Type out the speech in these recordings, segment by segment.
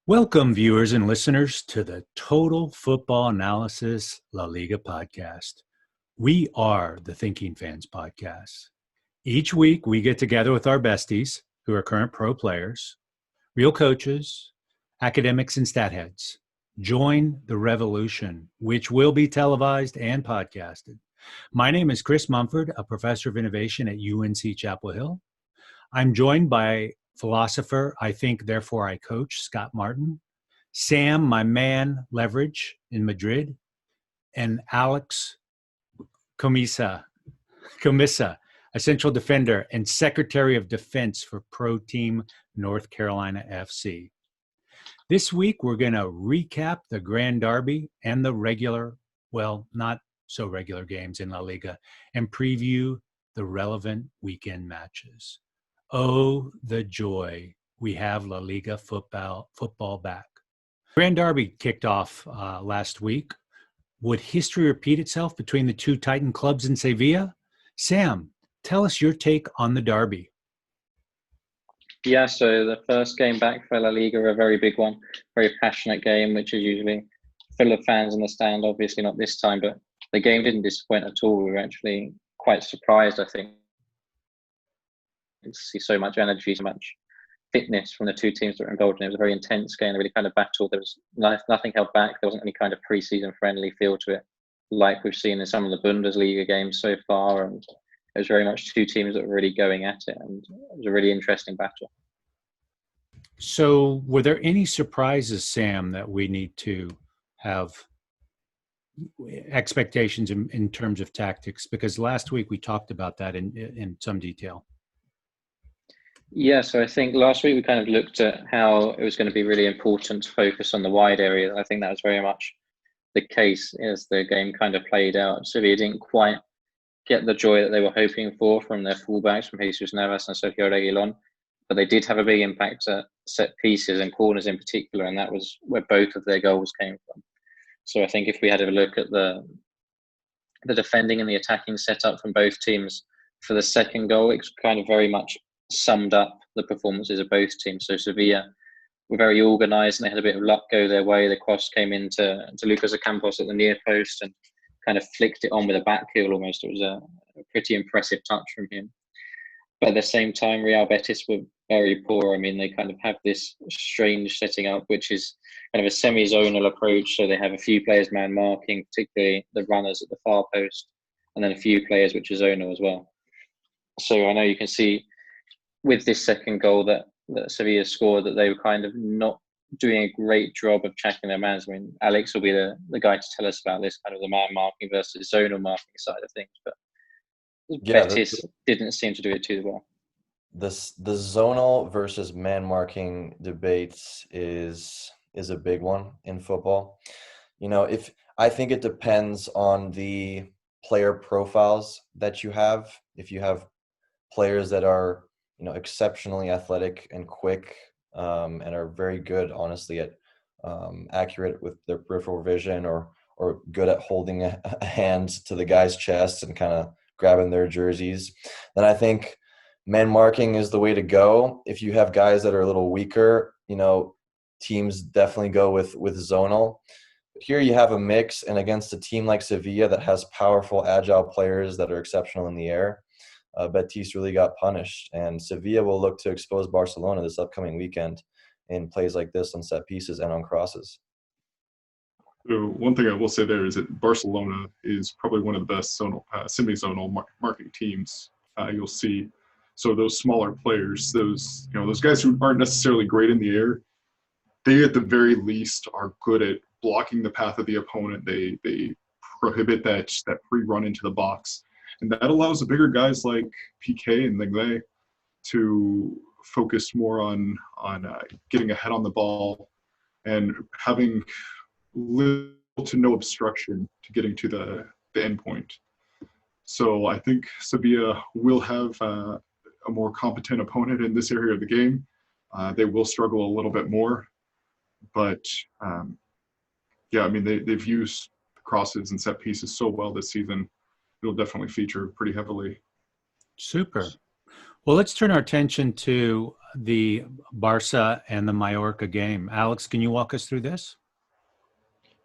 Welcome, viewers and listeners, to the Total Football Analysis La Liga podcast. We are the Thinking Fans podcast. Each week, we get together with our besties, who are current pro players, real coaches, academics, and stat heads. Join the revolution, which will be televised and podcasted. My name is Chris Mumford, a professor of innovation at UNC Chapel Hill. I'm joined by philosopher, I think, therefore I coach, Scott Martin, Sam, my man, Leverage in Madrid, and Alex Comisa, a central defender and Secretary of Defense for Pro Team North Carolina FC. This week, we're going to recap the Grand Derby and the regular, well, not so regular games in La Liga, and preview the relevant weekend matches. Oh, the joy. We have La Liga football back. Grand Derby kicked off last week. Would history repeat itself between the two Titan clubs in Sevilla? Sam, tell us your take on the Derby. Yeah, so the first game back for La Liga, a very big one, very passionate game, which is usually full of fans in the stand. Obviously not this time, but the game didn't disappoint at all. We were actually quite surprised, I think, to see so much energy, so much fitness from the two teams that were involved in it. It was a very intense game, a really kind of battle. There was nothing held back. There wasn't any kind of pre-season friendly feel to it, like we've seen in some of the Bundesliga games so far. And it was very much two teams that were really going at it, and it was a really interesting battle. So were there any surprises, Sam, that we need to have expectations in terms of tactics? Because last week we talked about that in some detail. Yeah, so I think last week we kind of looked at how it was going to be really important to focus on the wide area. I think that was very much the case as the game kind of played out. Sevilla didn't quite get the joy that they were hoping for from their fullbacks, from Jesus Navas and Sergio Reguilón, but they did have a big impact at set pieces and corners in particular, and that was where both of their goals came from. So I think if we had a look at the defending and the attacking setup from both teams for the second goal, it's kind of very much summed up the performances of both teams. So Sevilla were very organised and they had a bit of luck go their way. The cross came into Lucas Ocampos at the near post and kind of flicked it on with a back heel almost. It was a pretty impressive touch from him. But at the same time, Real Betis were very poor. I mean, they kind of have this strange setting up, which is kind of a semi-zonal approach. So they have a few players man marking, particularly the runners at the far post, and then a few players which are zonal as well. So I know you can see with this second goal that Sevilla scored that they were kind of not doing a great job of checking their mans. I mean, Alex will be the guy to tell us about this, kind of the man marking versus zonal marking side of things. But Betis didn't seem to do it too well. The zonal versus man marking debates is a big one in football. You know, I think it depends on the player profiles that you have. If you have players that are, you know, exceptionally athletic and quick, and are very good, honestly, at accurate with their peripheral vision, or good at holding a hand to the guy's chest and kind of grabbing their jerseys, then I think man marking is the way to go. If you have guys that are a little weaker, you know, teams definitely go with zonal. But here you have a mix, and against a team like Sevilla that has powerful, agile players that are exceptional in the air, Betis really got punished. And Sevilla will look to expose Barcelona this upcoming weekend in plays like this on set pieces and on crosses. So one thing I will say there is that Barcelona is probably one of the best zonal, semi-zonal marking teams you'll see. So those smaller players, those guys who aren't necessarily great in the air, they at the very least are good at blocking the path of the opponent. They prohibit that free run into the box. And that allows the bigger guys like PK and Lenglet to focus more on getting ahead on the ball and having little to no obstruction to getting to the end point. So I think Sevilla will have a more competent opponent in this area of the game. They will struggle a little bit more, but I mean, they've used crosses and set pieces so well this season. It'll definitely feature pretty heavily. Super. Well, let's turn our attention to the Barca and the Mallorca game. Alex, can you walk us through this?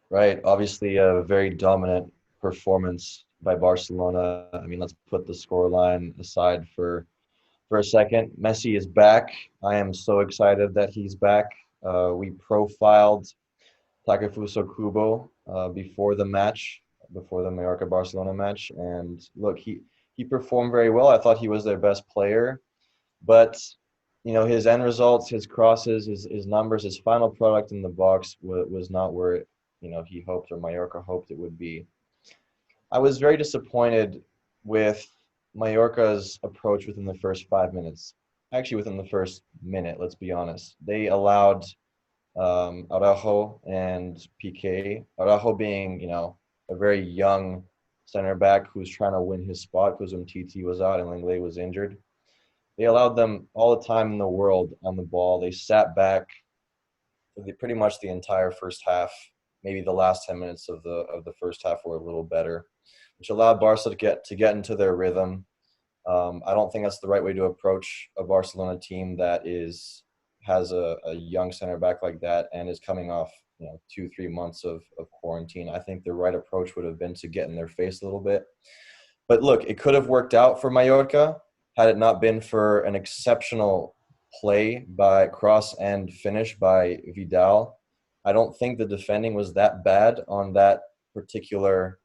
Right. Obviously, a very dominant performance by Barcelona. I mean, let's put the scoreline aside for a second. Messi is back. I am so excited that he's back. We profiled Takefusa Kubo before the match, before the Mallorca-Barcelona match, and look, he performed very well. I thought he was their best player, but his end results, his crosses, his numbers, his final product in the box was not where he hoped or Mallorca hoped it would be. I was very disappointed with Mallorca's approach within the first 5 minutes. Actually, within the first minute, let's be honest. They allowed Araujo and Piqué. Araujo being, a very young center back who's trying to win his spot because Umtiti was out and Lenglet was injured. They allowed them all the time in the world on the ball. They sat back for pretty much the entire first half. Maybe the last 10 minutes of the first half were a little better, which allowed Barca to get into their rhythm. I don't think that's the right way to approach a Barcelona team that has a young center back like that and is coming off 2-3 months of quarantine. I think the right approach would have been to get in their face a little bit. But look, it could have worked out for Mallorca had it not been for an exceptional play by cross and finish by Vidal. I don't think the defending was that bad on that particular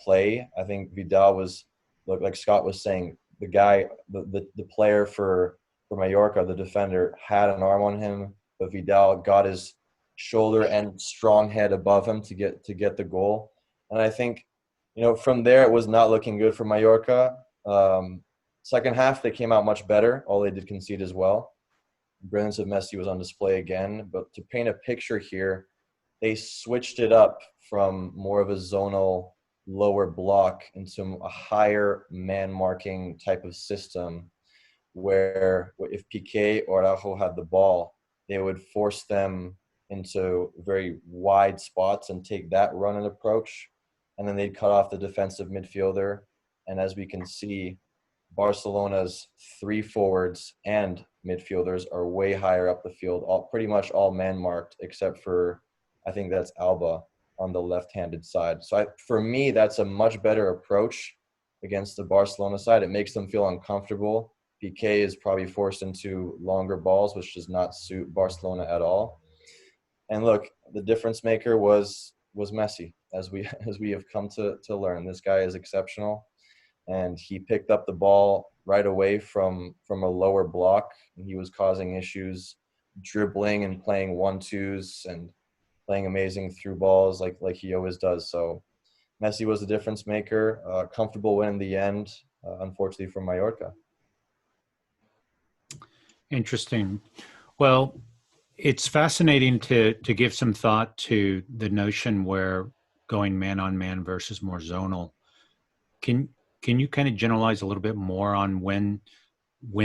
play. I think Vidal was, like Scott was saying, the guy, the player for Mallorca, the defender, had an arm on him, but Vidal got his shoulder and strong head above him to get the goal. And I think, from there it was not looking good for Mallorca. Second half they came out much better. All they did concede as well. Brilliance of Messi was on display again. But to paint a picture here, they switched it up from more of a zonal lower block into a higher man marking type of system where if Piqué or Araujo had the ball, they would force them into very wide spots and take that run and approach. And then they'd cut off the defensive midfielder. And as we can see, Barcelona's 3 forwards and midfielders are way higher up the field, pretty much all man marked, except for, I think that's Alba on the left-handed side. So for me, that's a much better approach against the Barcelona side. It makes them feel uncomfortable. Piqué is probably forced into longer balls, which does not suit Barcelona at all. And look, the difference maker was Messi, as we have come to learn. This guy is exceptional, and he picked up the ball right away from a lower block. He was causing issues, dribbling and playing 1-2s and playing amazing through balls like he always does. So Messi was the difference maker. Comfortable win in the end, unfortunately for Mallorca. Interesting. Well, it's fascinating to give some thought to the notion where going man on man versus more zonal. Can you kind of generalize a little bit more on when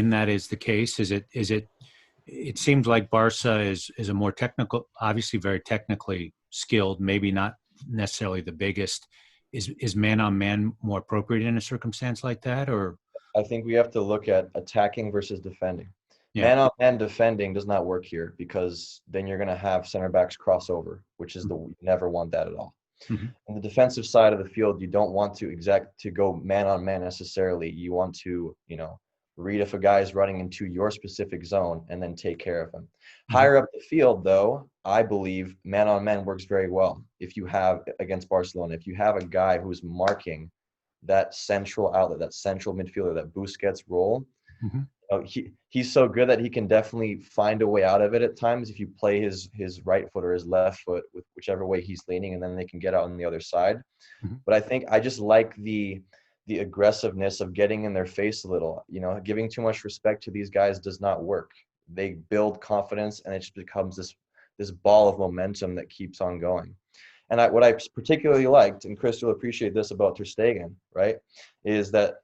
that is the case? It seems like Barca is a more technical, obviously very technically skilled, maybe not necessarily the biggest. Is man on man more appropriate in a circumstance like that, or? I think we have to look at attacking versus defending. Yeah. Man-on-man defending does not work here because then you're going to have center backs crossover, which is you never want that at all. Mm-hmm. On the defensive side of the field, you don't want to go man-on-man necessarily. You want to, read if a guy is running into your specific zone and then take care of him. Mm-hmm. Higher up the field, though, I believe man-on-man works very well. If you have, against Barcelona, if you have a guy who's marking that central outlet, that central midfielder, that Busquets role, mm-hmm. He's so good that he can definitely find a way out of it at times if you play his right foot or his left foot with whichever way he's leaning, and then they can get out on the other side. Mm-hmm. But I think I just like the aggressiveness of getting in their face a little. Giving too much respect to these guys does not work. They build confidence, and it just becomes this ball of momentum that keeps on going. And what I particularly liked, and Chris will appreciate this about Ter Stegen, right, is that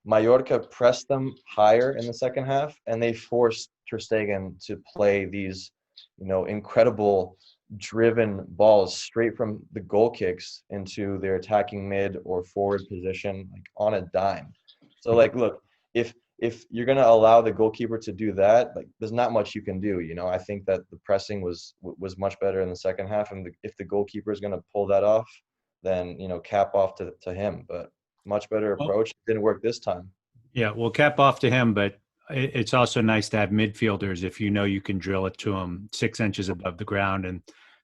Mallorca pressed them higher in the second half, and they forced Ter Stegen to play these, incredible driven balls straight from the goal kicks into their attacking mid or forward position, like on a dime. So, look, if if you're going to allow the goalkeeper to do that, like there's not much you can do. I think that the pressing was much better in the second half, and if the goalkeeper is going to pull that off, then cap off to him. But much better approach. Didn't work this time. Yeah, well, cap off to him, but it's also nice to have midfielders if you can drill it to them 6 inches above the ground, and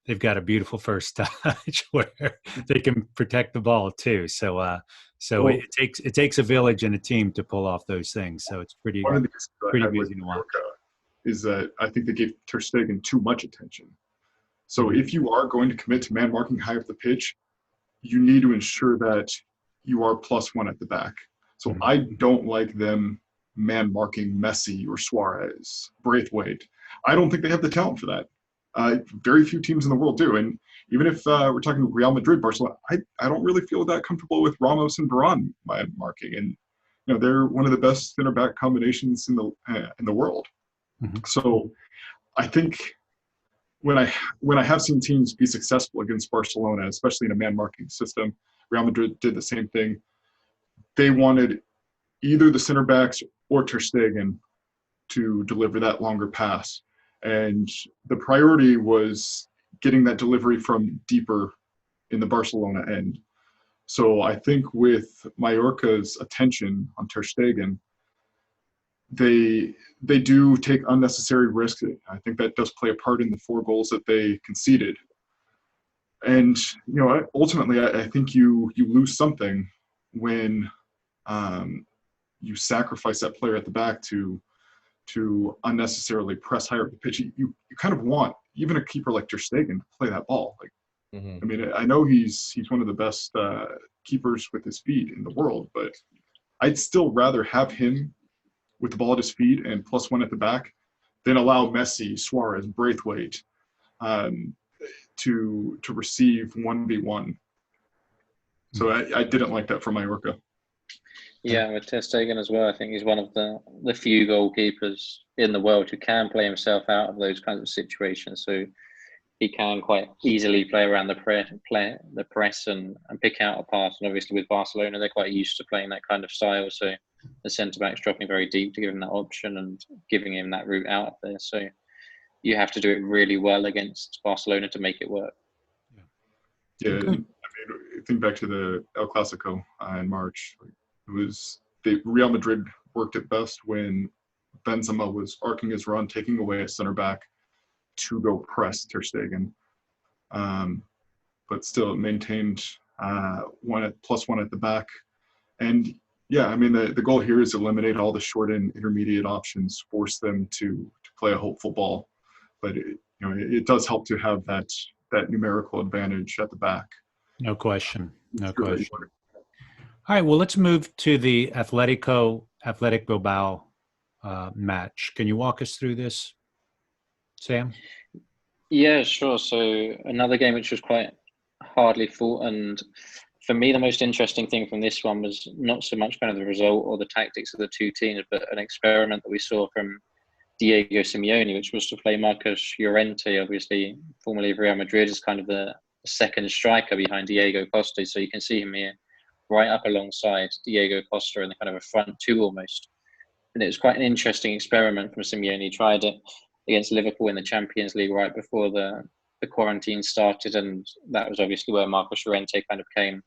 they've got a beautiful first touch where they can protect the ball too. So it takes a village and a team to pull off those things. So it's pretty easy to watch. Is that I think they gave Ter Stegen too much attention. So if you are going to commit to man marking high up the pitch, you need to ensure that you are +1 at the back. So I don't like them man marking Messi or Suarez, Braithwaite. I don't think they have the talent for that. Very few teams in the world do. And even if we're talking Real Madrid, Barcelona, I don't really feel that comfortable with Ramos and Varane man marking. And they're one of the best center back combinations in the world. Mm-hmm. So I think when I have seen teams be successful against Barcelona, especially in a man marking system, Real Madrid did the same thing. They wanted either the center backs or Ter Stegen to deliver that longer pass. And the priority was getting that delivery from deeper in the Barcelona end. So I think with Mallorca's attention on Ter Stegen, they do take unnecessary risks. I think that does play a part in the 4 goals that they conceded. And, ultimately, I think you lose something when you sacrifice that player at the back to unnecessarily press higher up the pitch. You kind of want even a keeper like Ter Stegen to play that ball. I mean, I know he's one of the best keepers with his feet in the world, but I'd still rather have him with the ball at his feet and +1 at the back than allow Messi, Suarez, Braithwaite to receive 1v1. So I didn't like that from Mallorca. Yeah, with Ter Stegen as well, I think he's one of the few goalkeepers in the world who can play himself out of those kinds of situations. So he can quite easily play around the press and pick out a pass. And obviously with Barcelona, they're quite used to playing that kind of style. So the centre-back's dropping very deep to give him that option and giving him that route out there. So you have to do it really well against Barcelona to make it work. Yeah, I mean, think back to the El Clasico in March. Real Madrid worked at best when Benzema was arcing his run, taking away a center back to go press Ter Stegen. But still, it maintained +1 at the back. And yeah, I mean, the goal here is eliminate all the short and intermediate options, force them to play a hopeful ball. But it does help to have that numerical advantage at the back. No question. All right, well, let's move to the Athletic Bilbao match. Can you walk us through this, Sam? Yeah, sure. So another game which was quite hardly fought, and for me, the most interesting thing from this one was not so much kind of the result or the tactics of the two teams, but an experiment that we saw from Diego Simeone, which was to play Marcos Llorente, obviously formerly of Real Madrid, as kind of the second striker behind Diego Costa. So you can see him here right up alongside Diego Costa in the kind of a front two almost. And it was quite an interesting experiment from Simeone. He tried it against Liverpool in the Champions League right before the quarantine started, and that was obviously where Marcos Llorente kind of became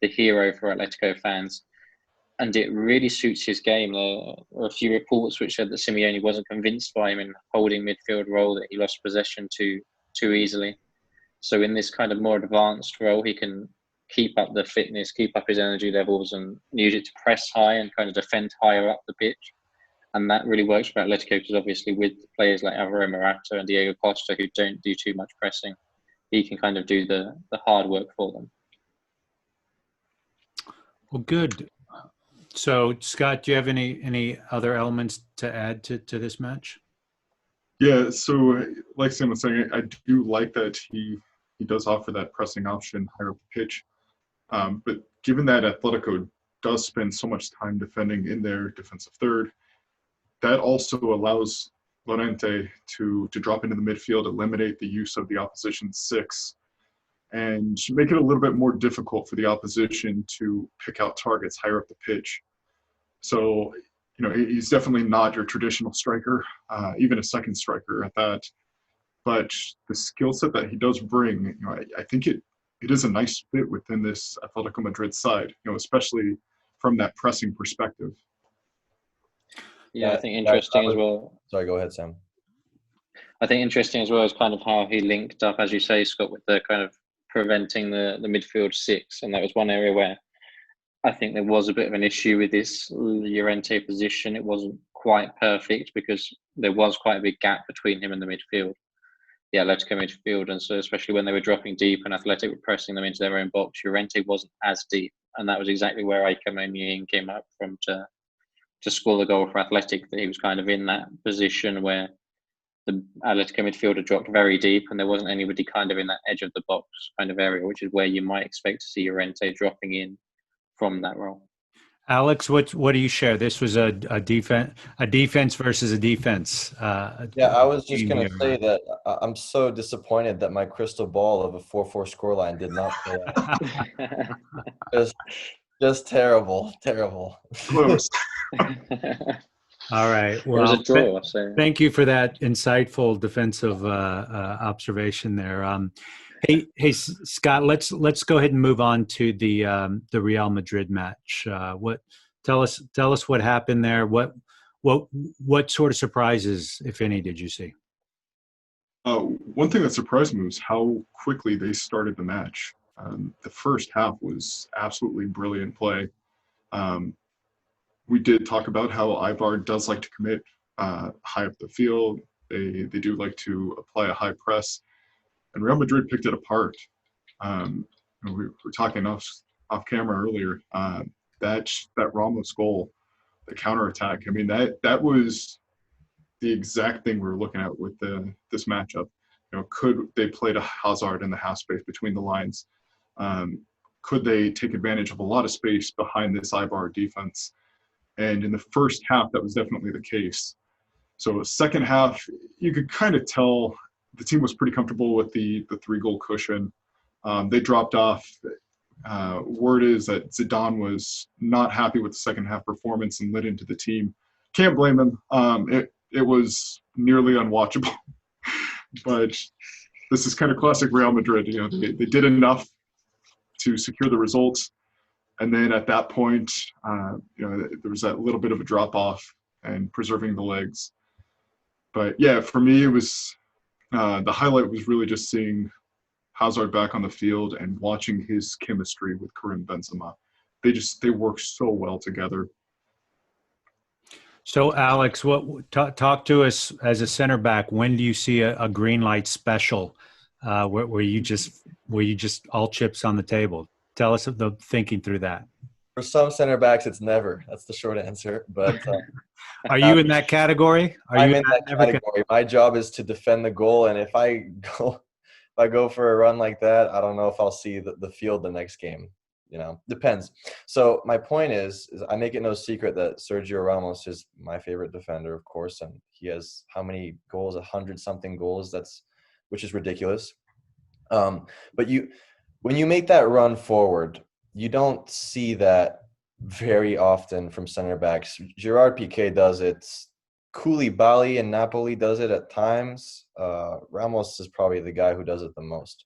the hero for Atletico fans. And it really suits his game. There are a few reports which said that Simeone wasn't convinced by him in holding midfield role, that he lost possession too easily. So in this kind of more advanced role, he can keep up the fitness, keep up his energy levels, and use it to press high and kind of defend higher up the pitch. And that really works for Atletico, because obviously with players like Alvaro Morata and Diego Costa who don't do too much pressing, he can kind of do the hard work for them. Well, good. So, Scott, do you have any other elements to add to this match? Yeah, so like Sam was saying, I do like that he does offer that pressing option higher up the pitch. But given that Atletico does spend so much time defending in their defensive third, that also allows Llorente to drop into the midfield, eliminate the use of the opposition 6, and make it a little bit more difficult for the opposition to pick out targets higher up the pitch. So he's definitely not your traditional striker, even a second striker at that. But the skill set that he does bring, I think it is a nice fit within this Atletico Madrid side, especially from that pressing perspective. Yeah, I think interesting as well. Sorry, go ahead, Sam. I think interesting as well is kind of how he linked up, as you say, Scott, with the kind of preventing the midfield six. And that was one area where I think there was a bit of an issue with this Llorente position. It wasn't quite perfect because there was quite a big gap between him and the midfield, the Atletico midfield. And so especially when they were dropping deep and Athletic were pressing them into their own box, Llorente wasn't as deep. And that was exactly where Eibar came up from to score the goal for Athletic, that he was kind of in that position where the Atletico midfielder dropped very deep and there wasn't anybody kind of in that edge of the box kind of area, which is where you might expect to see Llorente dropping in from that role. Alex, what do you share? This was a defense versus a defense. Yeah, I was just going to say that I'm so disappointed that my crystal ball of a 4-4 scoreline did not play out. Just terrible. Close. All right. Well, it was a draw. So thank you for that insightful defensive observation there. Hey, Scott. Let's go ahead and move on to the Real Madrid match. Tell us what happened there. What sort of surprises, if any, did you see? One thing that surprised me was how quickly they started the match. The first half was absolutely brilliant play. We did talk about how Eibar does like to commit high up the field. They do like to apply a high press, and Real Madrid picked it apart. We were talking off camera earlier. That Ramos goal, the counterattack. I mean, that was the exact thing we were looking at with this matchup. Could they play to Hazard in the half space between the lines? Could they take advantage of a lot of space behind this Eibar defense? And in the first half, that was definitely the case. So second half, you could kind of tell the team was pretty comfortable with the 3-goal cushion. They dropped off. Word is that Zidane was not happy with the second half performance and lit into the team. Can't blame him. It was nearly unwatchable. But this is kind of classic Real Madrid. They did enough to secure the results. And then at that point, there was that little bit of a drop off and preserving the legs. But yeah, for me, it was the highlight was really just seeing Hazard back on the field and watching his chemistry with Karim Benzema. They work so well together. So, Alex, talk to us as a center back. When do you see a green light special where you just all chips on the table? Tell us the thinking through that. For some center backs, it's never. That's the short answer. But are you in that category? I'm in that category. My job is to defend the goal, and if I go for a run like that, I don't know if I'll see the field the next game. Depends. So my point is I make it no secret that Sergio Ramos is my favorite defender, of course, and he has how many goals? 100-something goals. Which is ridiculous. But when you make that run forward, you don't see that very often from center backs. Gerard Piqué does it. Koulibaly in Napoli does it at times. Ramos is probably the guy who does it the most.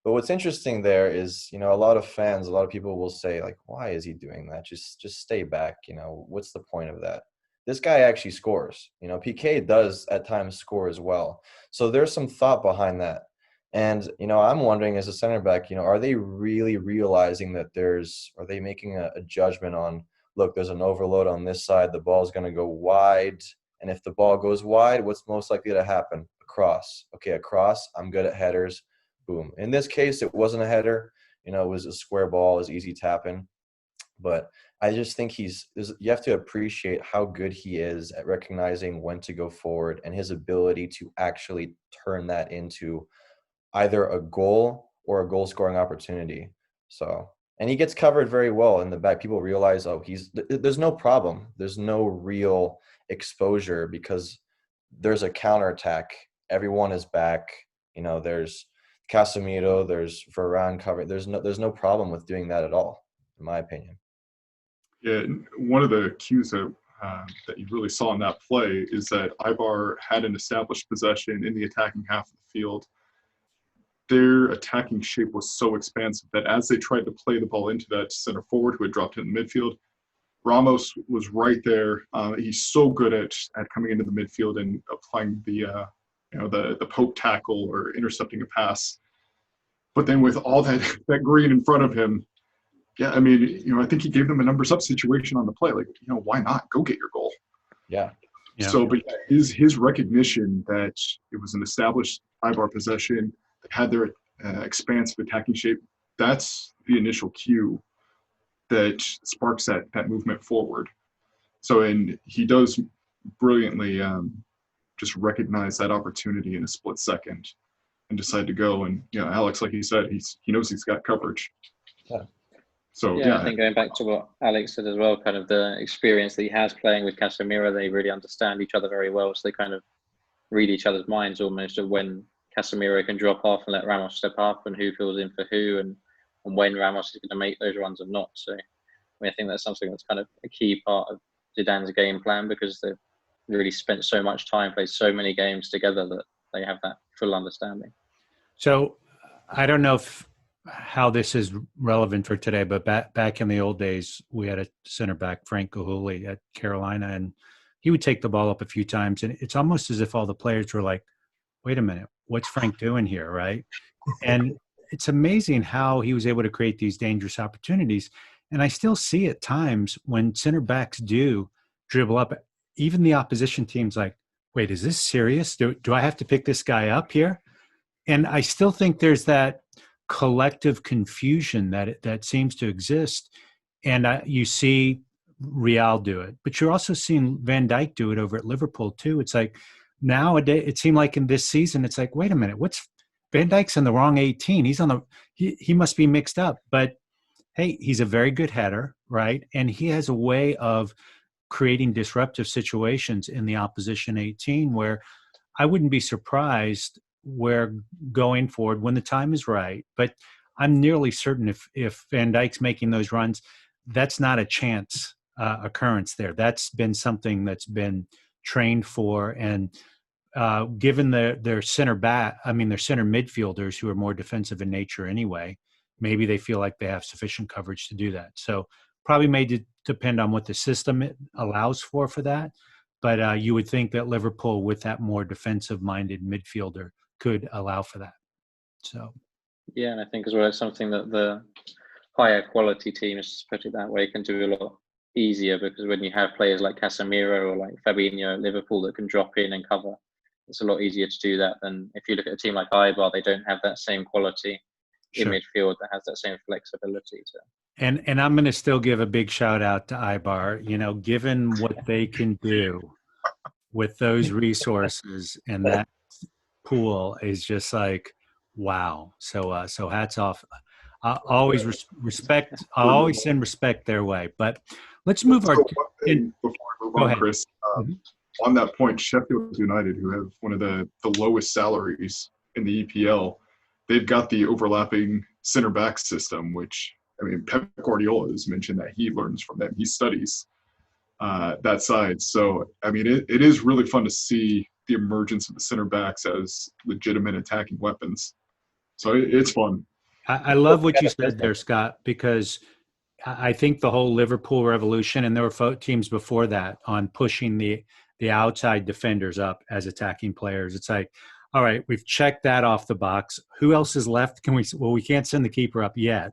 But what's interesting there is, a lot of people will say, like, why is he doing that? Just stay back. What's the point of that? This guy actually scores. Piqué does at times score as well. So there's some thought behind that. And, I'm wondering as a center back, are they really realizing that are they making a judgment on, look, there's an overload on this side, the ball's going to go wide. And if the ball goes wide, what's most likely to happen? A cross. Okay, a cross, I'm good at headers. Boom. In this case, it wasn't a header. It was a square ball, it was easy tapping. But I just think you have to appreciate how good he is at recognizing when to go forward and his ability to actually turn that into either a goal or a goal-scoring opportunity. So, and he gets covered very well in the back. People realize, there's no problem. There's no real exposure because there's a counterattack. Everyone is back. There's Casemiro, there's Varane covered. There's no problem with doing that at all, in my opinion. Yeah, one of the cues that that you really saw in that play is that Eibar had an established possession in the attacking half of the field. Their attacking shape was so expansive that as they tried to play the ball into that center forward who had dropped in the midfield, Ramos was right there. He's so good at coming into the midfield and applying the poke tackle or intercepting a pass. But then with all that green in front of him, yeah, I mean, I think he gave them a numbers up situation on the play. Like, why not? Go get your goal. Yeah. So, but his recognition that it was an established Eibar possession, that had their expansive attacking shape, that's the initial cue that sparks that movement forward. So, and he does brilliantly just recognize that opportunity in a split second and decide to go. And, Alex, like he said, he knows he's got coverage. Yeah. So, I think going back to what Alex said as well, kind of the experience that he has playing with Casemiro, they really understand each other very well. So they kind of read each other's minds almost of when Casemiro can drop off and let Ramos step up and who fills in for who and when Ramos is going to make those runs or not. So I think that's something that's kind of a key part of Zidane's game plan, because they've really spent so much time, played so many games together, that they have that full understanding. So I don't know how this is relevant for today, but back in the old days, we had a center back, Frank Gahuli at Carolina, and he would take the ball up a few times, and it's almost as if all the players were like, wait a minute, what's Frank doing here, right? And it's amazing how he was able to create these dangerous opportunities. And I still see at times when center backs do dribble up, even the opposition team's like, wait, is this serious? Do I have to pick this guy up here? And I still think there's that collective confusion that seems to exist. And you see Real do it, but you're also seeing Van Dijk do it over at Liverpool too. It's like nowadays, it seemed like in this season, it's like, wait a minute, what's Van Dijk's in the wrong 18? He's on he must be mixed up. But hey, he's a very good header, right? And he has a way of creating disruptive situations in the opposition 18 where I wouldn't be surprised where going forward when the time is right. But I'm nearly certain if Van Dijk's making those runs, that's not a chance occurrence there. That's been something that's been trained for. And given their center midfielders who are more defensive in nature anyway, maybe they feel like they have sufficient coverage to do that. So probably may depend on what the system allows for that. But you would think that Liverpool, with that more defensive-minded midfielder, could allow for that. So, yeah, and I think as well it's something that the higher quality teams, to put it that way, can do a lot easier, because when you have players like Casemiro or like Fabinho at Liverpool that can drop in and cover, it's a lot easier to do that than if you look at a team like Eibar. They don't have that same quality in midfield that has that same flexibility. So. And I'm going to still give a big shout out to Eibar. Given what they can do with those resources and that pool is just like, wow. So hats off. I'll always respect. I'll always send respect their way. But let's move before we move on, Chris. On that point, Sheffield United, who have one of the lowest salaries in the EPL, they've got the overlapping center back system, which, I mean, Pep Guardiola has mentioned that he learns from them. He studies that side. So, I mean, it is really fun to see the emergence of the center backs as legitimate attacking weapons. So it's fun. I love what you said there, Scott, because I think the whole Liverpool revolution, and there were teams before that, on pushing the outside defenders up as attacking players. It's like, all right, we've checked that off the box. Who else is left? We can't send the keeper up yet.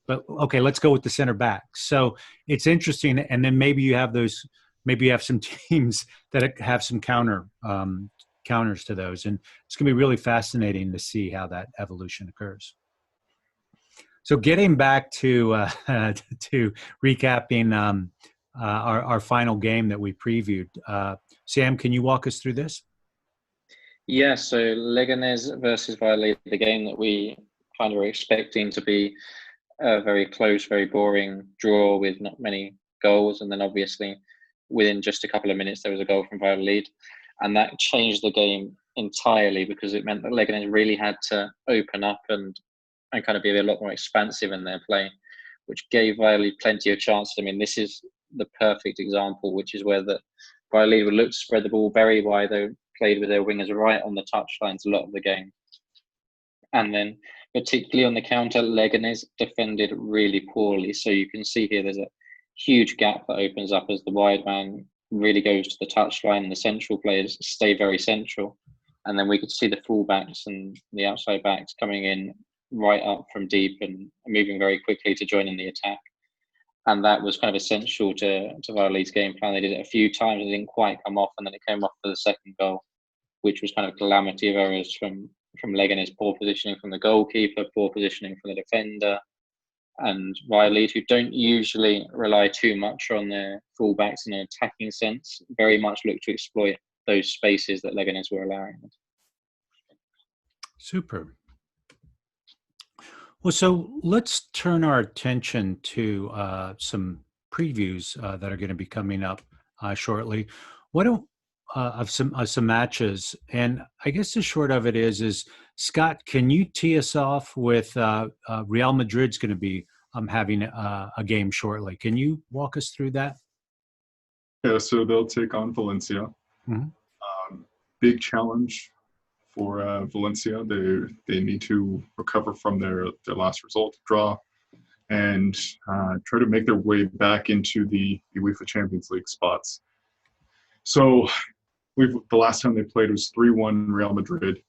But okay, let's go with the center back. So it's interesting. And then maybe you have some teams that have some counters to those. And it's going to be really fascinating to see how that evolution occurs. So getting back to recapping our final game that we previewed. Sam, can you walk us through this? Yeah, so Leganes versus Valladolid, the game that we kind of were expecting to be a very close, very boring draw with not many goals. And then obviously within just a couple of minutes, there was a goal from Valladolid. And that changed the game entirely, because it meant that Leganes really had to open up and kind of be a lot more expansive in their play, which gave Valladolid plenty of chances. I mean, this is the perfect example, which is where the Valladolid would look to spread the ball very wide. They played with their wingers right on the touchlines a lot of the game. And then particularly on the counter, Leganes defended really poorly. So you can see here there's a huge gap that opens up as the wide man really goes to the touchline and the central players stay very central. And then we could see the fullbacks and the outside backs coming in right up from deep and moving very quickly to join in the attack. And that was kind of essential to Valladolid's game plan. They did it a few times, it didn't quite come off, and then it came off for the second goal, which was kind of a calamity of errors from Leganes, poor positioning from the goalkeeper, poor positioning from the defender, and Valladolid, who don't usually rely too much on their fullbacks in an attacking sense, very much look to exploit those spaces that Leganes were allowing them. Super. Well, so let's turn our attention to some previews that are going to be coming up shortly. Why don't of some matches, and I guess the short of it is Scott, can you tee us off with Real Madrid's going to be having a game shortly? Can you walk us through that? Yeah, so they'll take on Valencia. Mm-hmm. Big challenge for Valencia. They need to recover from their last result, draw, and try to make their way back into the UEFA Champions League spots. So the last time they played was 3-1 Real Madrid.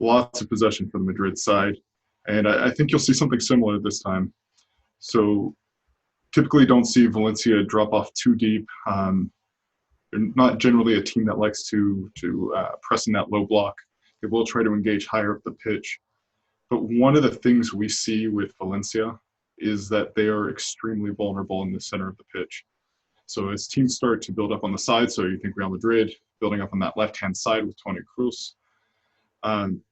Lots of possession for the Madrid side. And I think you'll see something similar this time. So typically don't see Valencia drop off too deep. They're not generally a team that likes to press in that low block. They will try to engage higher up the pitch. But one of the things we see with Valencia is that they are extremely vulnerable in the center of the pitch. So as teams start to build up on the side, so you think Real Madrid building up on that left-hand side with Toni Kroos,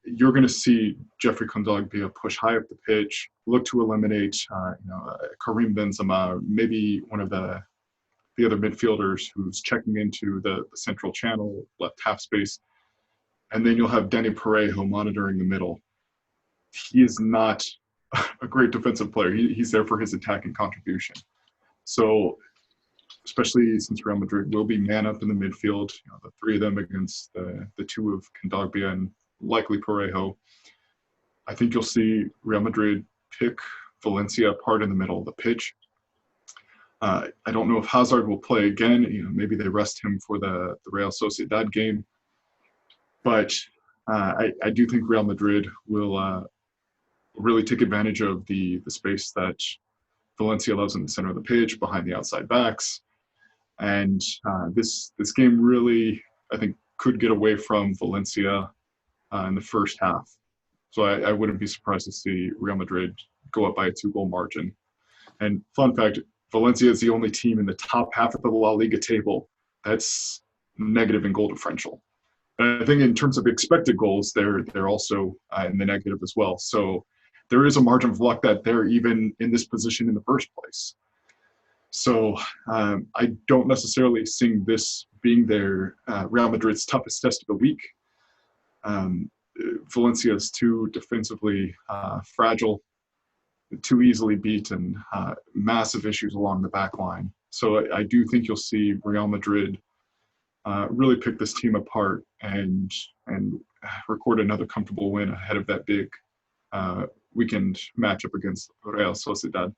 you're going to see Jeffrey Kondogbia push high up the pitch, look to eliminate Karim Benzema, maybe one of the other midfielders who's checking into the central channel, left half space. And then you'll have Dani Parejo monitoring the middle. He is not a great defensive player. He's there for his attacking contribution. So, especially since Real Madrid will be man up in the midfield, the three of them against the two of Kondogbia and likely Parejo, I think you'll see Real Madrid pick Valencia apart in the middle of the pitch. I don't know if Hazard will play again. Maybe they rest him for the Real Sociedad game. But I do think Real Madrid will really take advantage of the space that Valencia loves in the center of the pitch, behind the outside backs. And this game really, I think, could get away from Valencia in the first half. So I wouldn't be surprised to see Real Madrid go up by a 2-goal margin. And fun fact, Valencia is the only team in the top half of the La Liga table that's negative in goal differential. I think in terms of expected goals, they're also in the negative as well. So there is a margin of luck that they're even in this position in the first place. So I don't necessarily see this being their Real Madrid's toughest test of the week. Valencia is too defensively fragile, too easily beaten, massive issues along the back line. So I do think you'll see Real Madrid really pick this team apart and record another comfortable win ahead of that big weekend matchup against Real Sociedad.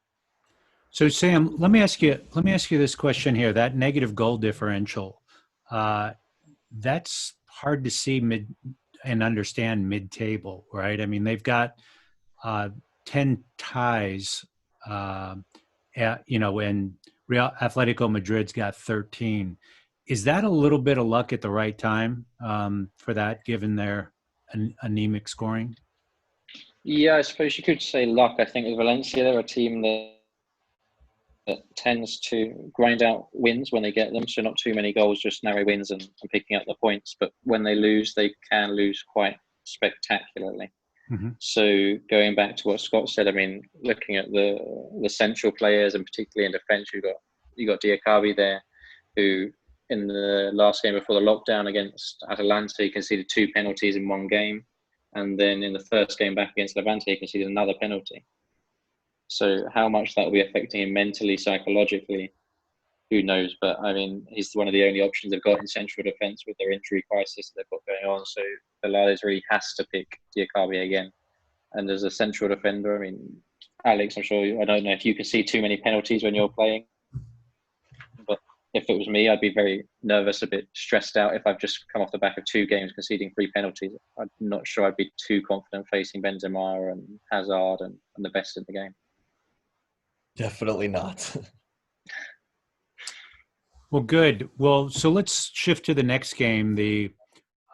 So Sam, let me ask you this question here. That negative goal differential, that's hard to see and understand mid-table, right? I mean, they've got 10 ties, and Real Atletico Madrid's got 13. Is that a little bit of luck at the right time for that, given their anemic scoring? Yeah, I suppose you could say luck. I think with Valencia, they're a team that tends to grind out wins when they get them. So not too many goals, just narrow wins and picking up the points. But when they lose, they can lose quite spectacularly. Mm-hmm. So going back to what Scott said, I mean, looking at the central players and particularly in defence, you got Diakabi there, who in the last game before the lockdown against Atalanta, he conceded 2 penalties in one game. And then in the first game back against Levante, he conceded another penalty. So how much that will be affecting him mentally, psychologically, who knows? But I mean, he's one of the only options they've got in central defence with their injury crisis they've got going on. So Velades really has to pick Diakabi again. And as a central defender, I mean, Alex, I don't know if you can see too many penalties when you're playing, but if it was me, I'd be very nervous, a bit stressed out if I've just come off the back of 2 games conceding 3 penalties. I'm not sure I'd be too confident facing Benzema and Hazard and the best in the game. Definitely not. Well, good. Well, so let's shift to the next game, the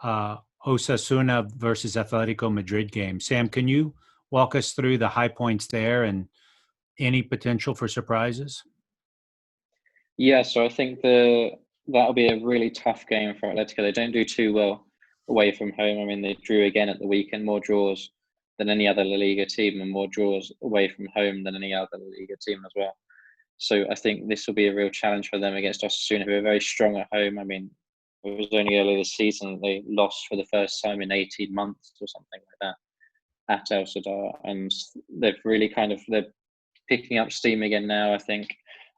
Osasuna versus Atletico Madrid game. Sam, can you walk us through the high points there and any potential for surprises? Yeah, so I think that'll be a really tough game for Atletico. They don't do too well away from home. I mean, they drew again at the weekend, more draws than any other La Liga team and more draws away from home than any other La Liga team as well. So I think this will be a real challenge for them against Osasuna, who are very strong at home. I mean, it was only earlier this season that they lost for the first time in 18 months or something like that at El Sadar. And they've really they're picking up steam again now, I think,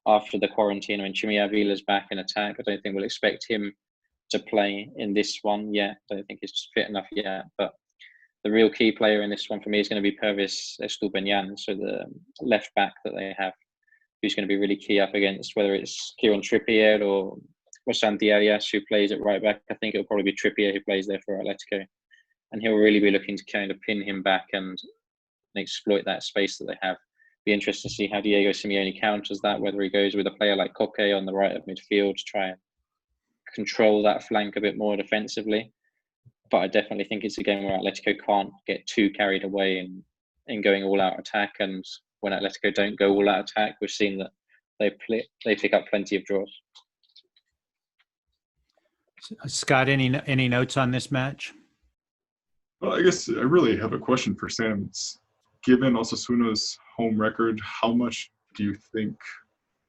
after the quarantine. When Chimi Avila's back in attack, I don't think we'll expect him to play in this one yet. I don't think he's fit enough yet. But the real key player in this one for me is going to be Pervis Estupiñán, so the left back that they have, who's going to be really key up against whether it's Kieran Trippier or Santi Arias, who plays at right back. I think it'll probably be Trippier who plays there for Atletico. And he'll really be looking to kind of pin him back and exploit that space that they have. Be interested to see how Diego Simeone counters that, whether he goes with a player like Koke on the right of midfield to try and control that flank a bit more defensively. But I definitely think it's a game where Atletico can't get too carried away in going all-out attack. And when Atletico don't go all-out attack, we've seen that they pick up plenty of draws. Scott, any notes on this match? Well, I guess I really have a question for Sam. Given Osasuna's home record, how much do you think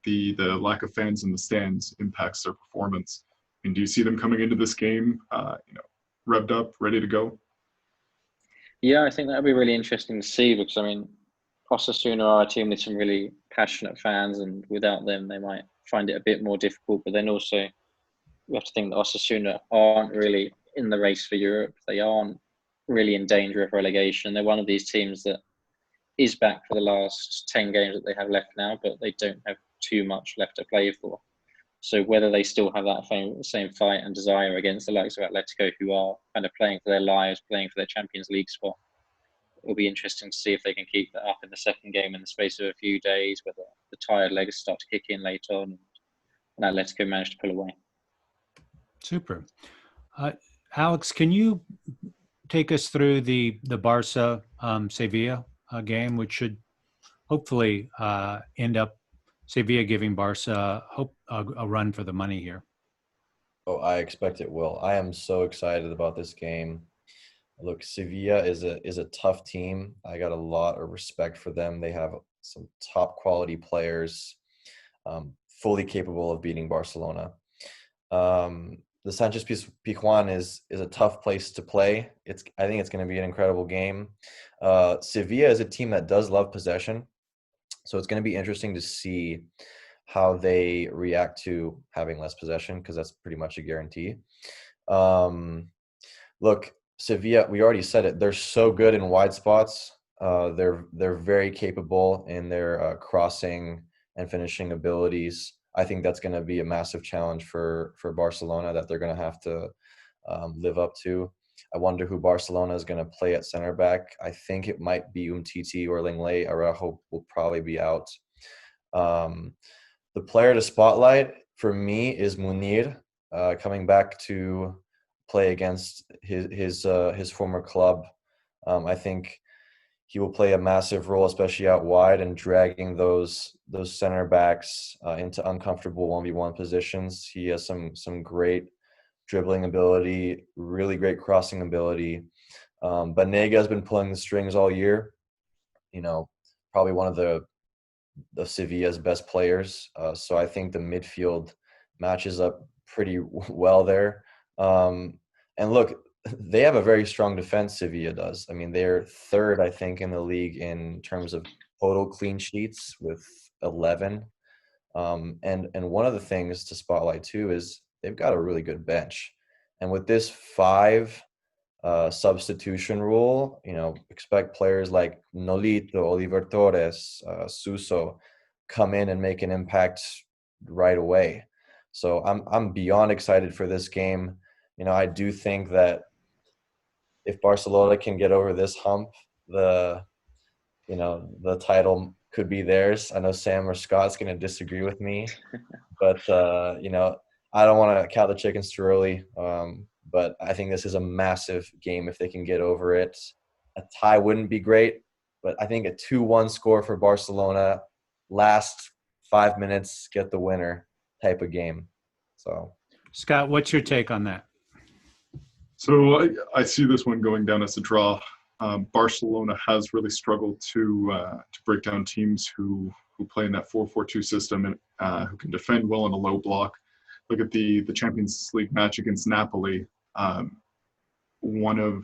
the lack of fans in the stands impacts their performance? And do you see them coming into this game, revved up, ready to go? Yeah, I think that'd be really interesting to see because, I mean, Osasuna are a team with some really passionate fans, and without them, they might find it a bit more difficult. But then also, we have to think that Osasuna aren't really in the race for Europe. They aren't really in danger of relegation. They're one of these teams that is back for the last 10 games that they have left now, but they don't have too much left to play for. So whether they still have that same fight and desire against the likes of Atletico, who are kind of playing for their lives, playing for their Champions League spot, it'll be interesting to see if they can keep that up in the second game in the space of a few days, whether the tired legs start to kick in later on and Atletico manage to pull away. Super. Alex, can you take us through the Barca Sevilla game, which should hopefully end up Sevilla giving Barca a run for the money here? Oh, I expect it will. I am so excited about this game. Look, Sevilla is a tough team. I got a lot of respect for them. They have some top quality players, fully capable of beating Barcelona. The Sanchez Pizjuan is a tough place to play. I think it's going to be an incredible game. Sevilla is a team that does love possession, so it's going to be interesting to see how they react to having less possession, because that's pretty much a guarantee. Look, Sevilla, we already said it. They're so good in wide spots. They're very capable in their crossing and finishing abilities. I think that's going to be a massive challenge for Barcelona that they're going to have to live up to. I wonder who Barcelona is going to play at center back. I think it might be Umtiti or Lenglet. Araujo will probably be out. The player to spotlight for me is Munir, coming back to play against his former club. I think he will play a massive role, especially out wide and dragging those center backs into uncomfortable 1v1 positions. He has some great dribbling ability, really great crossing ability. Banega has been pulling the strings all year. Probably one of the Sevilla's best players. So I think the midfield matches up pretty well there. And look, they have a very strong defense, Sevilla does. I mean, they're third, I think, in the league in terms of total clean sheets with 11. And one of the things to spotlight too is they've got a really good bench. And with this 5 substitution rule, expect players like Nolito, Oliver Torres, Suso come in and make an impact right away. So I'm beyond excited for this game. I do think that if Barcelona can get over this hump, the title could be theirs. I know Sam or Scott's going to disagree with me, but I don't want to count the chickens too early. But I think this is a massive game if they can get over it. A tie wouldn't be great, but I think a 2-1 score for Barcelona, last 5 minutes, get the winner type of game. So, Scott, what's your take on that? So I see this one going down as a draw. Barcelona has really struggled to break down teams who play in that 4-4-2 system and who can defend well in a low block. Look at the Champions League match against Napoli. We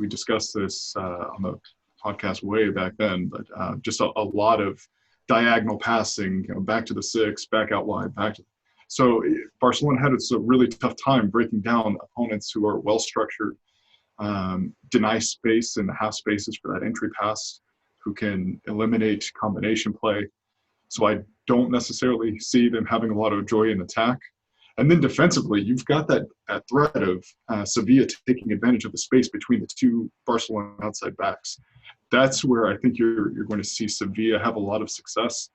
discussed this on the podcast way back then, but just a lot of diagonal passing, back to the 6, back out wide, So Barcelona had a really tough time breaking down opponents who are well-structured, deny space in the half spaces for that entry pass, who can eliminate combination play. So I don't necessarily see them having a lot of joy in attack. And then defensively, you've got that threat of Sevilla taking advantage of the space between the 2 Barcelona outside backs. That's where I think you're going to see Sevilla have a lot of success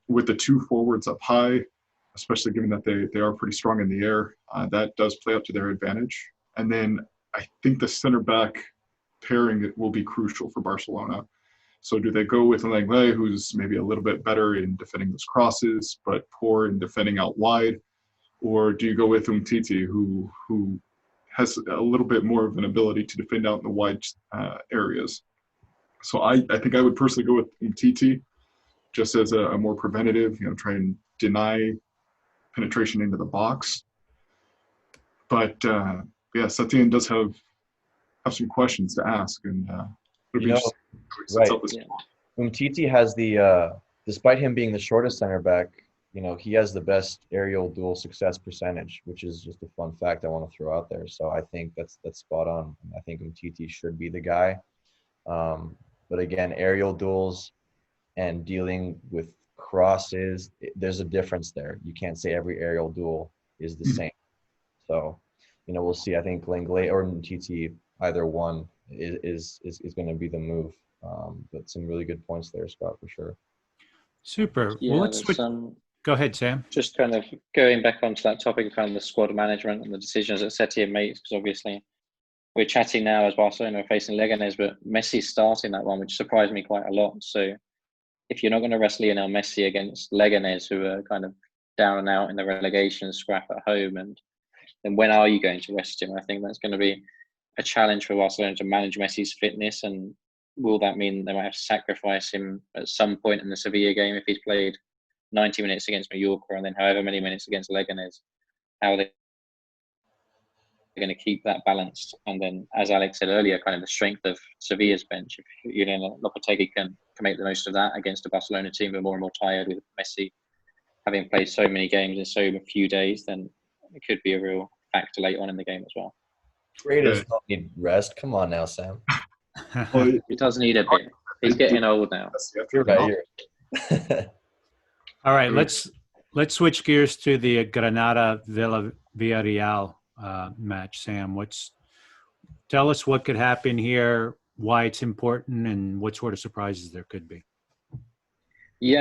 with the 2 forwards up high, especially given that they are pretty strong in the air. That does play up to their advantage. And then I think the center back pairing will be crucial for Barcelona. So do they go with Lenglet, who's maybe a little bit better in defending those crosses, but poor in defending out wide? Or do you go with Umtiti, who has a little bit more of an ability to defend out in the wide areas? So I think I would personally go with Umtiti just as a more preventative, try and deny penetration into the box. But Setien does have some questions to ask, and Umtiti has despite him being the shortest center back, he has the best aerial duel success percentage, which is just a fun fact I want to throw out there. So I think that's spot on. I think Umtiti should be the guy. But again, aerial duels and dealing with crosses, there's a difference there. You can't say every aerial duel is the same. So, we'll see. I think Lenglet or Umtiti, either one, is going to be the move. But some really good points there, Scott, for sure. Super. Yeah, well, let's switch. Go ahead, Sam. Just kind of going back onto that topic around the squad management and the decisions that Setien makes, because obviously we're chatting now as Barcelona are facing Leganes, but Messi's starting that one, which surprised me quite a lot. So if you're not going to rest Lionel Messi against Leganes, who are kind of down and out in the relegation scrap at home, and then when are you going to rest him? I think that's going to be a challenge for Barcelona to manage Messi's fitness, and will that mean they might have to sacrifice him at some point in the Sevilla game if he's played 90 minutes against Mallorca and then however many minutes against Leganes? How are they going to keep that balanced? And then, as Alex said earlier, kind of the strength of Sevilla's bench. If Lopetegui can make the most of that against a Barcelona team who are more and more tired with Messi having played so many games in so few days, then it could be a real factor late on in the game as well. Creators don't need rest. Come on now, Sam. He does need a bit. He's getting old now. You're right. All right, let's switch gears to the Granada Villarreal match. Sam, tell us what could happen here, why it's important, and what sort of surprises there could be.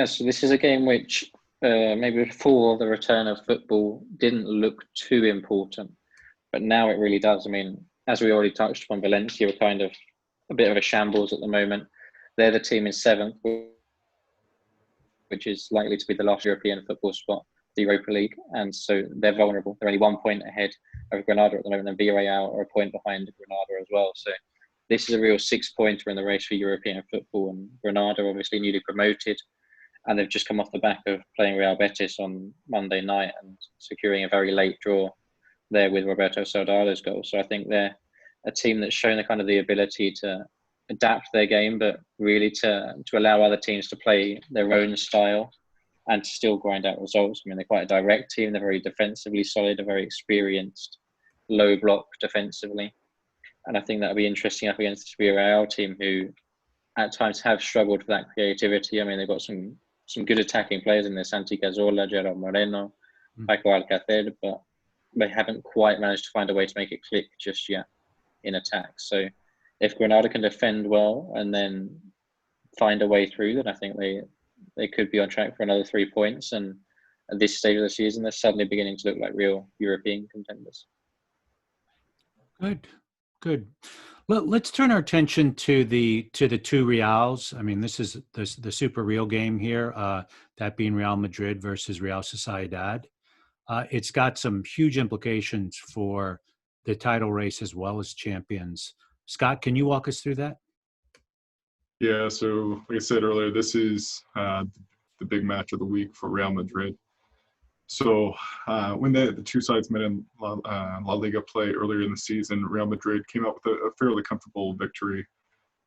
So this is a game which maybe before the return of football didn't look too important, but now it really does. I mean, as we already touched upon, Valencia are kind of a bit of a shambles at the moment. They're the team in 7th, which is likely to be the last European football spot, the Europa League, and so they're vulnerable. They're only 1 point ahead of Granada at the moment, and Villarreal are a point behind Granada as well. So this is a real 6-pointer in the race for European football, and Granada obviously newly promoted, and they've just come off the back of playing Real Betis on Monday night and securing a very late draw there with Roberto Soldado's goal. So I think they're a team that's shown the kind of the ability to adapt their game, but really to allow other teams to play their own style and to still grind out results. I mean, they're quite a direct team. They're very defensively solid, they're very experienced, low block defensively. And I think that'll be interesting up against the Villarreal team, who at times have struggled for that creativity. I mean, they've got some good attacking players in there, Santi Cazorla, Gerard Moreno, Paco Alcacer, but they haven't quite managed to find a way to make it click just yet in attack. So if Granada can defend well and then find a way through, then I think they could be on track for another 3 points. And at this stage of the season, they're suddenly beginning to look like real European contenders. Good. Let's turn our attention to the two Reals. I mean, this is the super real game here, that being Real Madrid versus Real Sociedad. It's got some huge implications for the title race as well as champions. Scott, can you walk us through that? Yeah, so like I said earlier, this is the big match of the week for Real Madrid. So when the two sides met in La Liga play earlier in the season, Real Madrid came out with a fairly comfortable victory.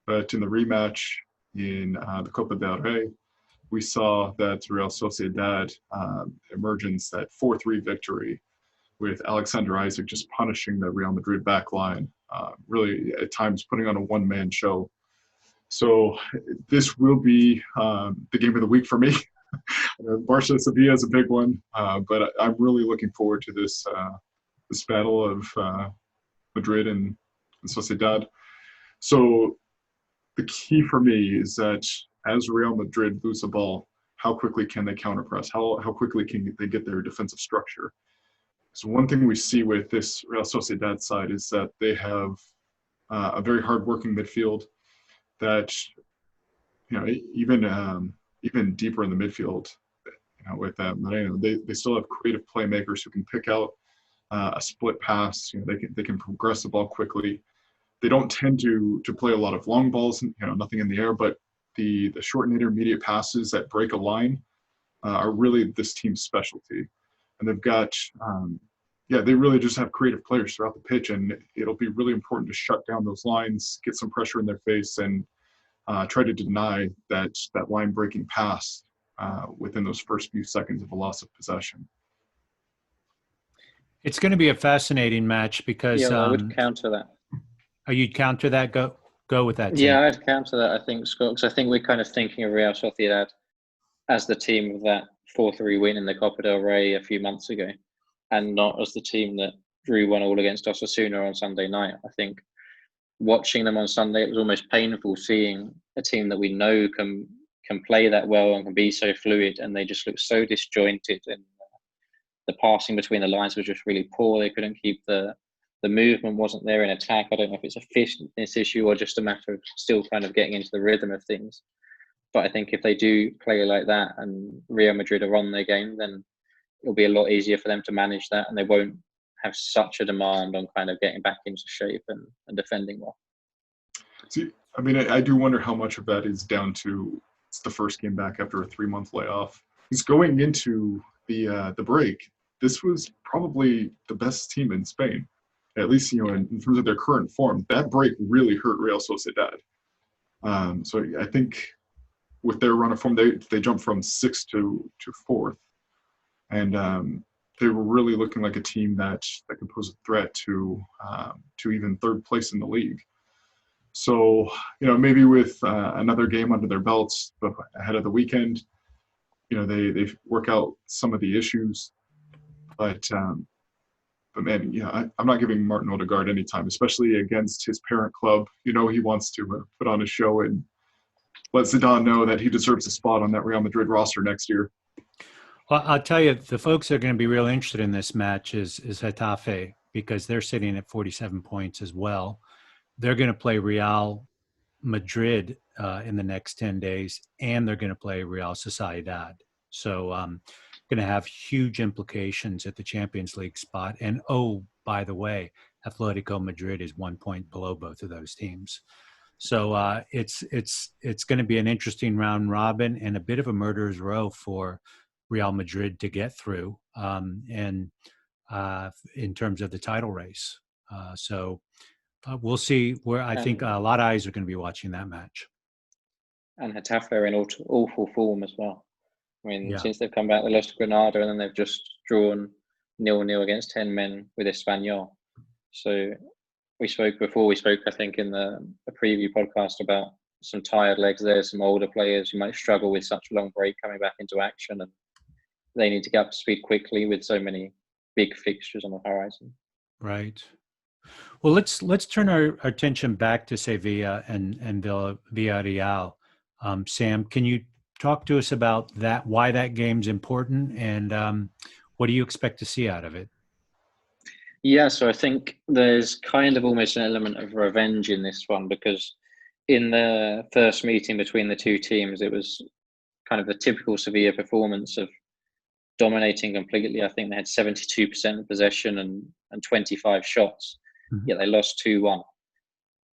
But in the rematch in the Copa del Rey, we saw that Real Sociedad emergence, that 4-3 victory, with Alexander Isaac just punishing the Real Madrid back line, really at times putting on a one-man show. So this will be the game of the week for me. Barca-Sevilla is a big one, but I'm really looking forward to this battle of Madrid and Sociedad. So the key for me is that as Real Madrid lose the ball, how quickly can they counterpress? How quickly can they get their defensive structure? So one thing we see with this Real Sociedad side is that they have a very hard-working midfield that, even deeper in the midfield, with Moreno, they still have creative playmakers who can pick out a split pass. They can progress the ball quickly. They don't tend to play a lot of long balls, nothing in the air, but the short and intermediate passes that break a line are really this team's specialty. And they've got, they really just have creative players throughout the pitch, and it'll be really important to shut down those lines, get some pressure in their face, and try to deny that line-breaking pass within those first few seconds of a loss of possession. It's going to be a fascinating match because I would counter that. Oh, you'd counter that? Go with that, Tim. Yeah, I'd counter that, I think, Scott, because I think we're kind of thinking of Real Sociedad as the team of that 4-3 win in the Copa del Rey a few months ago, and not as the team that drew 1-1 against Osasuna on Sunday night. I think watching them on Sunday, it was almost painful seeing a team that we know can play that well and can be so fluid, and they just look so disjointed, and the passing between the lines was just really poor. They couldn't keep the movement wasn't there in attack. I don't know if it's a fitness issue or just a matter of still kind of getting into the rhythm of things. But I think if they do play like that and Real Madrid are on their game, then it'll be a lot easier for them to manage that, and they won't have such a demand on kind of getting back into shape and defending well. See, I mean, I do wonder how much of that is down to it's the first game back after a 3-month layoff. He's going into the break. This was probably the best team in Spain, at least in terms of their current form. That break really hurt Real Sociedad. So I think with their run of form, they jumped from 6th to 4th, and they were really looking like a team that could pose a threat to even 3rd place in the league. So maybe with another game under their belts ahead of the weekend, they work out some of the issues. But man, I'm not giving Martin Odegaard any time, especially against his parent club. He wants to put on a show and let Zidane know that he deserves a spot on that Real Madrid roster next year. Well, I'll tell you, the folks that are going to be real interested in this match is Getafe, because they're sitting at 47 points as well. They're going to play Real Madrid in the next 10 days, and they're going to play Real Sociedad. So going to have huge implications at the Champions League spot. And, oh, by the way, Atletico Madrid is 1 point below both of those teams. So it's going to be an interesting round robin and a bit of a murderer's row for Real Madrid to get through and in terms of the title race. So We'll see. Where I think a lot of eyes are going to be watching that match. And Getafe are in awful form as well. I mean, Yeah. since they've come back, they lost to Granada, and then they've just drawn 0-0 against 10 men with Espanyol. So we spoke, I think, in the preview podcast about some tired legs there, some older players who might struggle with such a long break coming back into action, and they need to get up to speed quickly with so many big fixtures on the horizon. Right. Well, let's turn our attention back to Sevilla and Villarreal. Sam, can you talk to us about that? Why that game's important, and what do you expect to see out of it? Yeah, so I think there's kind of almost an element of revenge in this one, because in the first meeting between the two teams, it was kind of the typical Sevilla performance of dominating completely. I think they had 72% possession and 25 shots, yet they lost 2-1.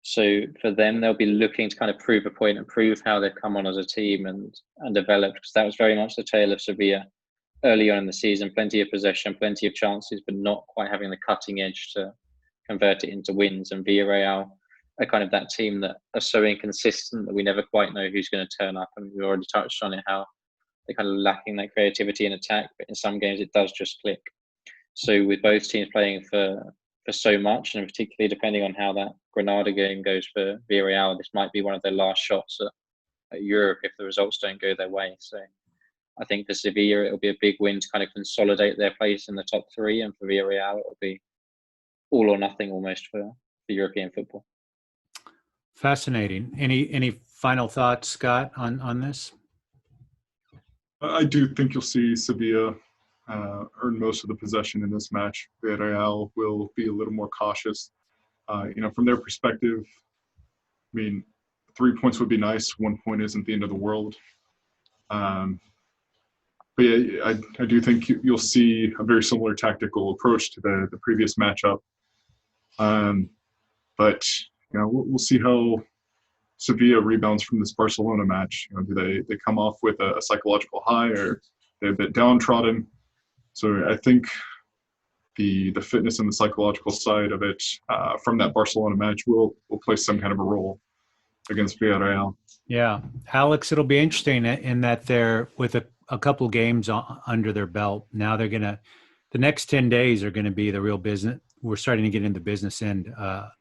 So for them, they'll be looking to kind of prove a point and prove how they've come on as a team and developed, because that was very much the tale of Sevilla early on in the season. Plenty of possession, plenty of chances, but not quite having the cutting edge to convert it into wins. And Villarreal are kind of that team that are so inconsistent that we never quite know who's going to turn up. And we've already touched on it, how they're kind of lacking that creativity in attack, but in some games it does just click. So with both teams playing for so much, and particularly depending on how that Granada game goes for Villarreal, this might be one of their last shots at Europe if the results don't go their way. So I think for Sevilla, it'll be a big win to kind of consolidate their place in the top three, and for Villarreal, it'll be all or nothing almost for European football. Fascinating. Any final thoughts, Scott, on this? I do think you'll see Sevilla earn most of the possession in this match. Villarreal will be a little more cautious. From their perspective, I mean, 3 points would be nice. 1 point isn't the end of the world. But yeah, I do think you'll see a very similar tactical approach to the previous matchup. But we'll see how Sevilla rebounds from this Barcelona match. Do they come off with a psychological high, or they're a bit downtrodden? So I think the fitness and the psychological side of it from that Barcelona match will play some kind of a role against Villarreal. Yeah, Alex, it'll be interesting in that they're with a couple games under their belt. Now the next 10 days are going to be the real business. We're starting to get into the business end of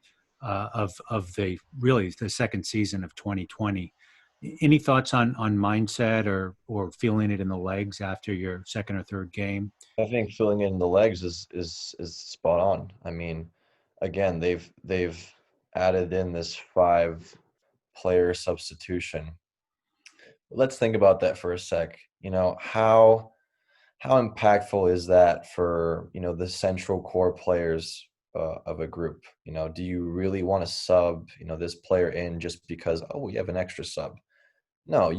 the second season of 2020. Any thoughts on mindset or feeling it in the legs after your second or third game? I think feeling it in the legs is spot on. I mean, again, they've added in this 5-player substitution. Let's think about that for a sec. How impactful is that for the central core players of a group? Do you really want to sub this player in just because we have an extra sub? No,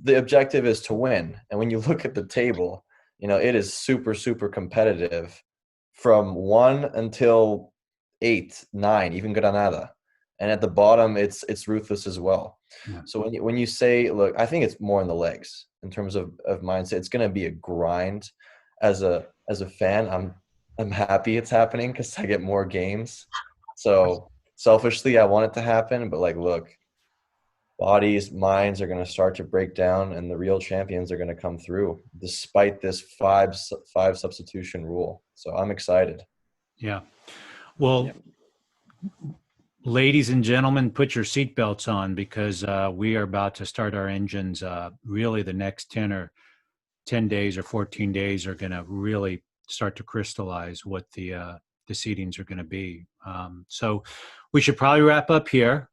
the objective is to win. And when you look at the table, it is super, super competitive from 1 until 8, 9, even Granada. And at the bottom, it's ruthless as well. Yeah. So when you say, look, I think it's more in the legs in terms of mindset. It's going to be a grind. As a fan, I'm happy it's happening because I get more games. So selfishly, I want it to happen. But look, bodies, minds are going to start to break down, and the real champions are going to come through despite this five substitution rule. So I'm excited. Yeah. Well, ladies and gentlemen, put your seatbelts on, because we are about to start our engines. Really, the next 10 days or 14 days are going to really start to crystallize what the seedings are going to be. So we should probably wrap up here.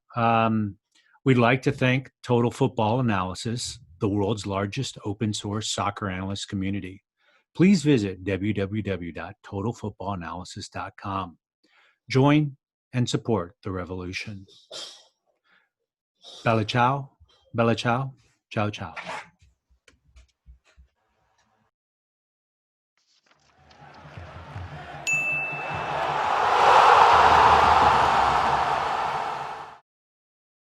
We'd like to thank Total Football Analysis, the world's largest open source soccer analyst community. Please visit www.totalfootballanalysis.com. Join and support the revolution. Bella ciao, ciao ciao.